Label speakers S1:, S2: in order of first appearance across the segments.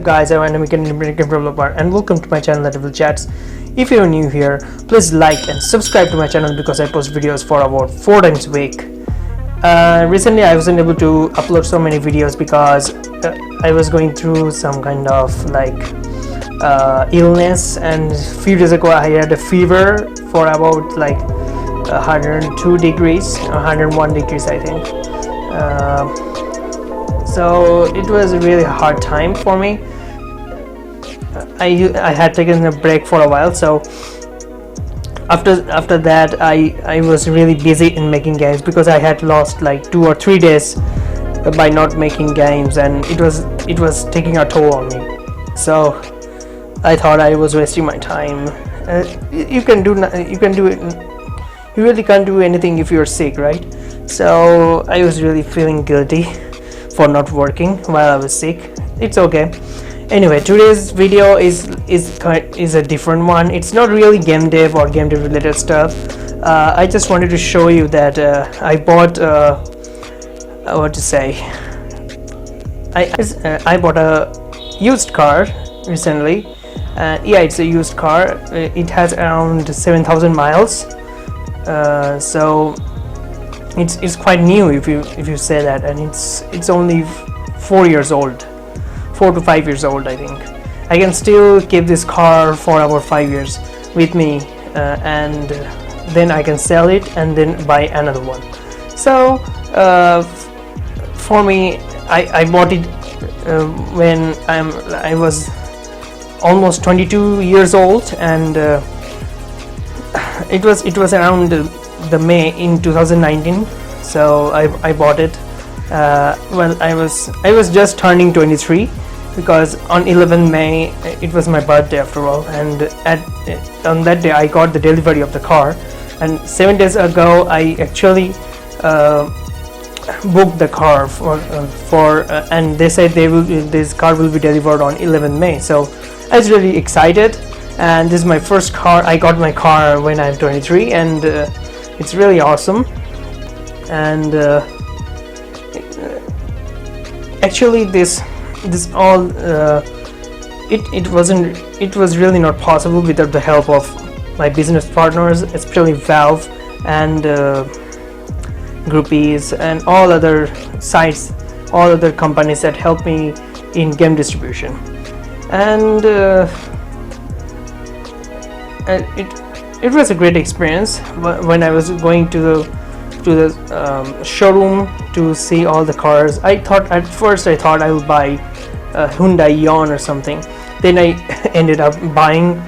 S1: Guys, I'm an American developer and welcome to my channel Level Chats. If you're new here, please like and subscribe to my channel because I post videos for about 4 times a week. Recently I wasn't able to upload so many videos because I was going through some kind of illness, and a few days ago I had a fever for about 102 degrees, 101 degrees I think. So it was a really hard time for me. I had taken a break for a while, so after that I was really busy in making games because I had lost like 2 or 3 days by not making games, and it was taking a toll on me. So I thought I was wasting my time. You really can't do anything if you're sick, right? So I was really feeling guilty for not working while I was sick. It's okay. Anyway, today's video is a different one. It's not really game dev or game dev related stuff. I just wanted to show you that I bought I bought a used car recently. Yeah, it's a used car. It has around 7,000 miles. So it's quite new if you say that, and it's only 4 years old, 4 to 5 years old I think. I can still keep this car for about 5 years with me, and then I can sell it and then buy another one. So for me, I bought it when I was almost 22 years old, and it was around the May in 2019. So I bought it. Well, I was just turning 23 because on 11 May it was my birthday after all, and on that day I got the delivery of the car, and 7 days ago I actually booked the car for and they said this car will be delivered on 11 May. So I was really excited, and this is my first car. I got my car when I'm 23, and it's really awesome. And actually this all it was really not possible without the help of my business partners, especially Valve and groupies and all other sites, all other companies that help me in game distribution. And it was a great experience when I was going to the showroom to see all the cars. At first I thought I would buy Hyundai Ion or something. Then I ended up buying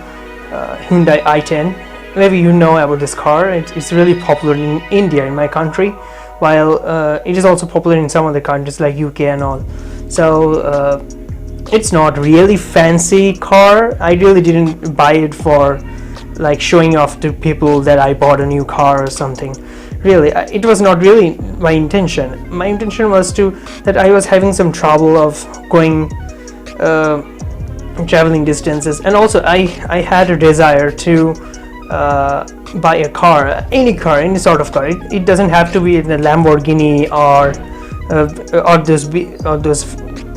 S1: Hyundai i10. Maybe you know about this car. It's really popular in India, in my country, while it is also popular in some other countries like UK and all. So it's not really fancy car. I really didn't buy it for like showing off to people that I bought a new car or something. Really, it was not really my intention. My intention was that I was having some trouble of going traveling distances, and also I had a desire to buy a car, any sort of car. It doesn't have to be a Lamborghini or those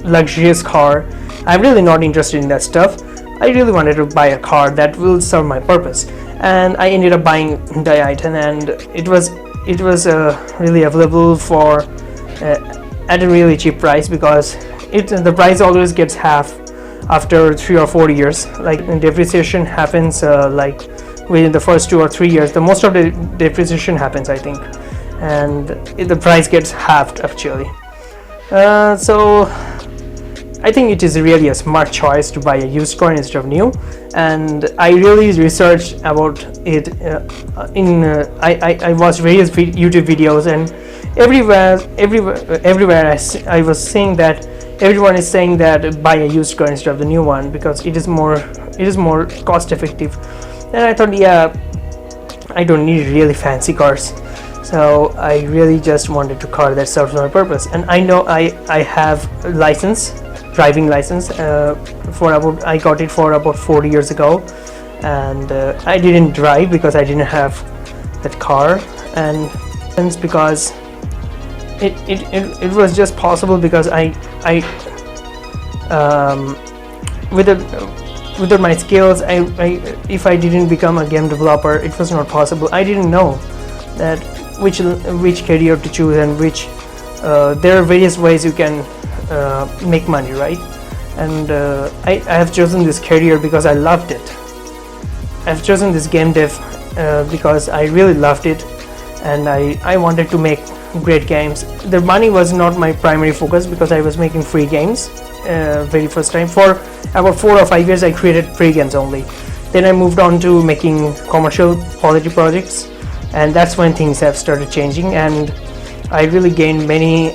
S1: luxurious car. I'm really not interested in that stuff. I really wanted to buy a car that will serve my purpose, and I ended up buying Hyundai i10, and it was really available for at a really cheap price, because the price always gets half after 3 or 4 years. Like depreciation happens like within the first 2 or 3 years. The most of the depreciation happens, I think, and the price gets halved actually. So I think it is really a smart choice to buy a used car instead of new, and I really researched about it. I watched various YouTube videos, and everywhere I was seeing that everyone is saying that buy a used car instead of the new one because it is more cost effective. And I thought, yeah, I don't need really fancy cars. So I really just wanted a car that serves my purpose. And I know I have a driving license I got it for about 4 years ago, and I didn't drive because I didn't have that car, and because it was just possible because without my skills, if I didn't become a game developer, it was not possible. I didn't know that which career to choose, and which there are various ways you can make money, right? And I have chosen this career because I loved it. I've chosen this game dev because I really loved it, and I wanted to make great games. The money was not my primary focus because I was making free games very first time. For about 4 or 5 years I created free games only. Then I moved on to making commercial quality projects, and that's when things have started changing, and I really gained many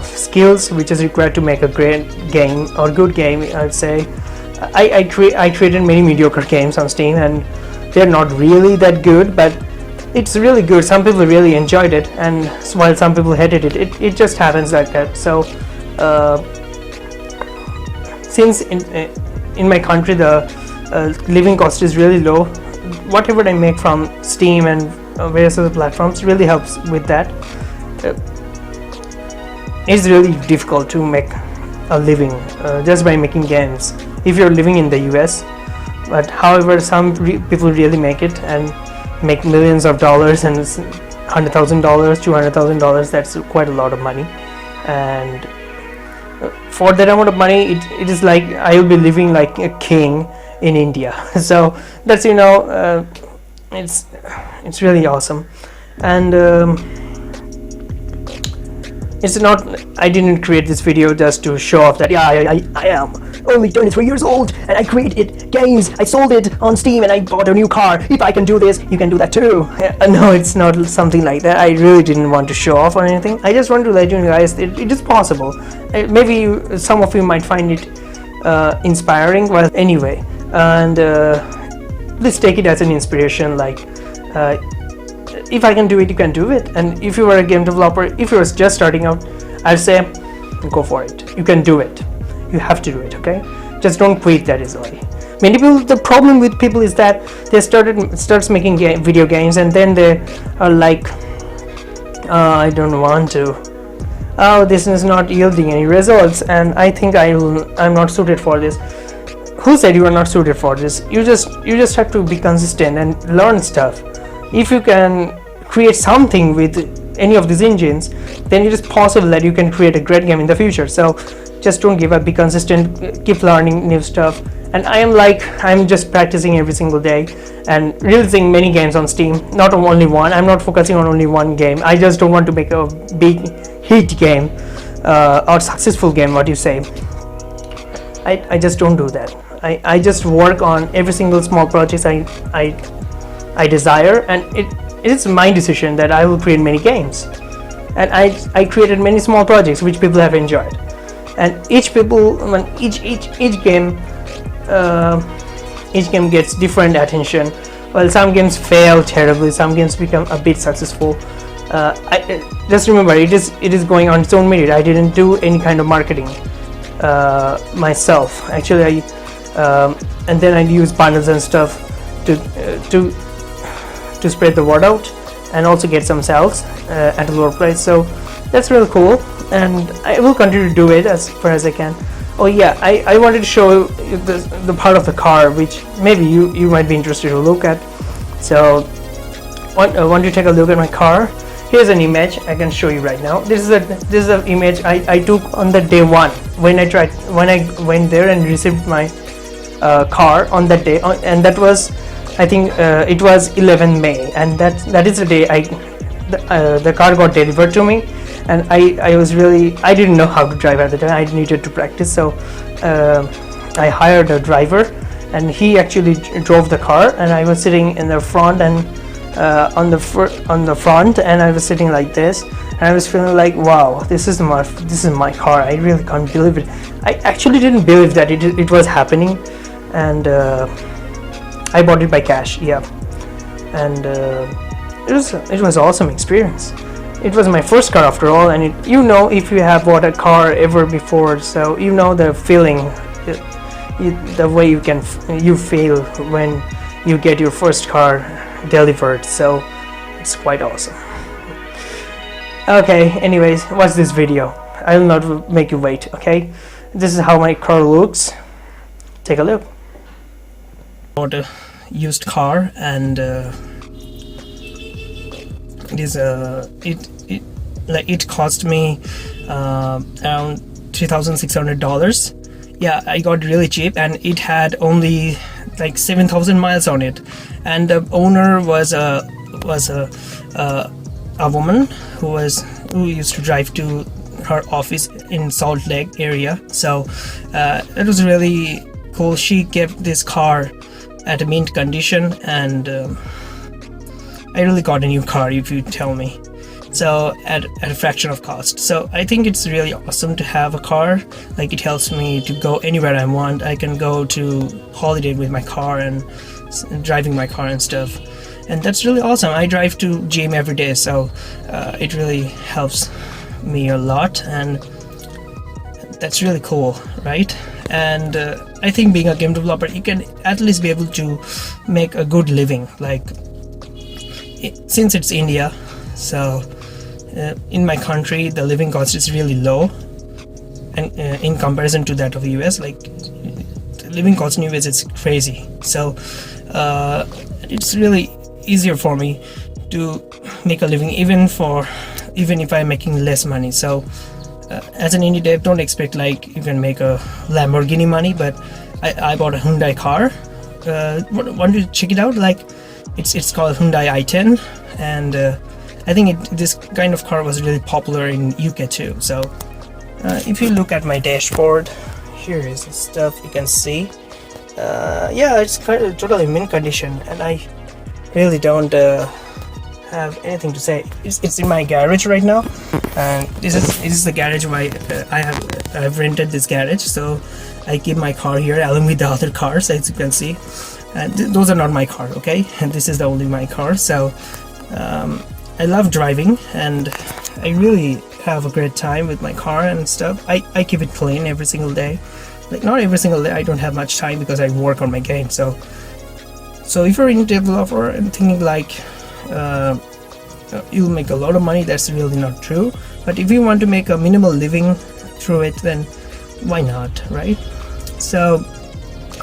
S1: skills which is required to make a great game, or good game, I'd say. I created many mediocre games on Steam, and they're not really that good, but it's really good. Some people really enjoyed it, and while some people hated it. It just happens like that. So since in my country the living cost is really low, whatever I make from Steam and various other platforms really helps with that. It's really difficult to make a living just by making games if you're living in the US, but however some people really make it and make millions of dollars, and $100,000, $200,000. That's quite a lot of money, and for that amount of money it is like I will be living like a king in India. So that's, you know, it's really awesome. And it's not, I didn't create this video just to show off that I am only 23 years old and I created games, I sold it on Steam and I bought a new car. If I can do this, you can do that too. No, it's not something like that. I really didn't want to show off or anything. I just want to let you guys it is possible. Maybe some of you might find it inspiring. Well, anyway, and please take it as an inspiration, like if I can do it, you can do it. And if you are a game developer, if you're just starting out, I'd say go for it. You can do it. You have to do it, okay? Just don't quit that easily. Many people, the problem with people is that they starts making video games, and then they are like, I don't want to. Oh, this is not yielding any results, and I think I'm not suited for this. Who said you are not suited for this? You just have to be consistent and learn stuff. If you can create something with any of these engines, then it is possible that you can create a great game in the future. So just don't give up, be consistent, keep learning new stuff. And I'm just practicing every single day and releasing many games on Steam, not only one. I'm not focusing on only one game. I just don't want to make a big hit game or successful game, what you say. I just don't do that. I just work on every single small project I desire, and it is my decision that I will create many games. And I created many small projects which people have enjoyed, and each game gets different attention. Well, some games fail terribly, some games become a bit successful. Just remember, it is going on its own merit. I didn't do any kind of marketing myself. Actually, and then I use bundles and stuff to spread the word out and also get some sales at a lower price. So that's really cool, and I will continue to do it as far as I can. Oh yeah, I wanted to show you the part of the car which maybe you might be interested to look at. So want to take a look at my car. Here's an image I can show you right now. This is an image I took on the day one when I went there and received my car on that day, and that was, I think it was 11 May, and that is the day the car got delivered to me. And I didn't know how to drive at the time. I needed to practice, so I hired a driver, and he actually drove the car, and I was sitting in the front and on the front, and I was sitting like this, and I was feeling like, wow, this is my car. I really can't believe it. I actually didn't believe that it was happening, and I bought it by cash, yeah. And it was awesome experience. It was my first car after all, and if you have bought a car ever before, so you know the feeling, the way you feel when you get your first car delivered. So it's quite awesome. Okay, anyways, watch this video. I will not make you wait. Okay, this is how my car looks. take a look. Bought a used car, and it cost me around $3,600. Yeah, I got really cheap, and it had only like 7,000 miles on it, and the owner was a woman who used to drive to her office in Salt Lake area. So it was really cool. She kept this car at a mint condition, and I really got a new car, if you tell me. So at a fraction of cost. So I think it's really awesome to have a car. Like, it helps me to go anywhere I want. I can go to holiday with my car and driving my car and stuff, and that's really awesome. I drive to gym every day, so it really helps me a lot, and that's really cool, right? And I think being a game developer, you can at least be able to make a good living. Like, since it's India, so in my country the living cost is really low, and in comparison to that of the US, like, the living cost in US is crazy. So it's really easier for me to make a living, even if I'm making less money. So as an indie dev, don't expect like you can make a Lamborghini money, but I bought a Hyundai car. Want to check it out? Like, it's called Hyundai i10, and I think this kind of car was really popular in UK too. So if you look at my dashboard, here is the stuff you can see. Yeah, it's kind of totally mint condition, and I really don't have anything to say. It's in my garage right now, and this is the garage where I've rented this garage. So I keep my car here along with the other cars, as you can see. Those are not my car, okay? And this is the only my car. So I love driving, and I really have a great time with my car and stuff. I keep it clean every single day. Like, not every single day, I don't have much time because I work on my game. So if you're a developer and thinking like you'll make a lot of money, that's really not true. But if you want to make a minimal living through it, then why not, right? So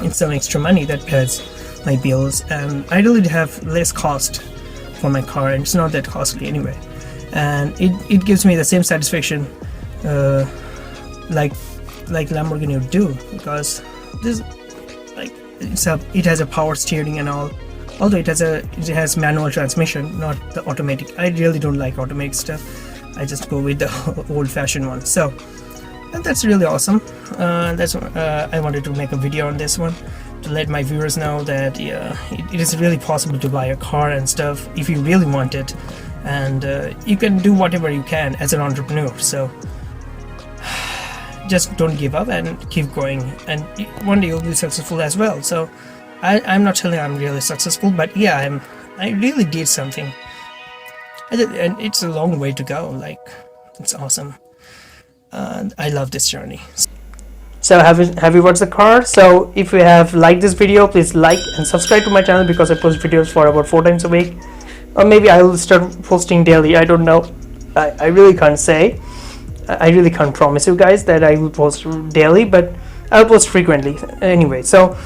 S1: it's some extra money that pays my bills, and I really have less cost for my car, and it's not that costly anyway, and it gives me the same satisfaction like Lamborghini would do, because this, like, it has a power steering and all, although it has manual transmission, not the automatic. I really don't like automatic stuff. I just go with the old-fashioned one. So, and that's really awesome. That's I wanted to make a video on this one to let my viewers know that it is really possible to buy a car and stuff if you really want it, and you can do whatever you can as an entrepreneur. So just don't give up and keep going, and one day you'll be successful as well. So I'm not telling I'm really successful, but yeah, I really did something, and it's a long way to go. Like, it's awesome. I love this journey. So have you watched the car? So if you have liked this video, please like and subscribe to my channel, because I post videos for about 4 times a week, or maybe I will start posting daily. I don't know. I really can't say. I really can't promise you guys that I will post daily, but I'll post frequently anyway. So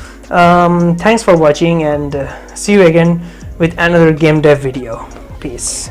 S1: thanks for watching, and see you again with another game dev video. Peace.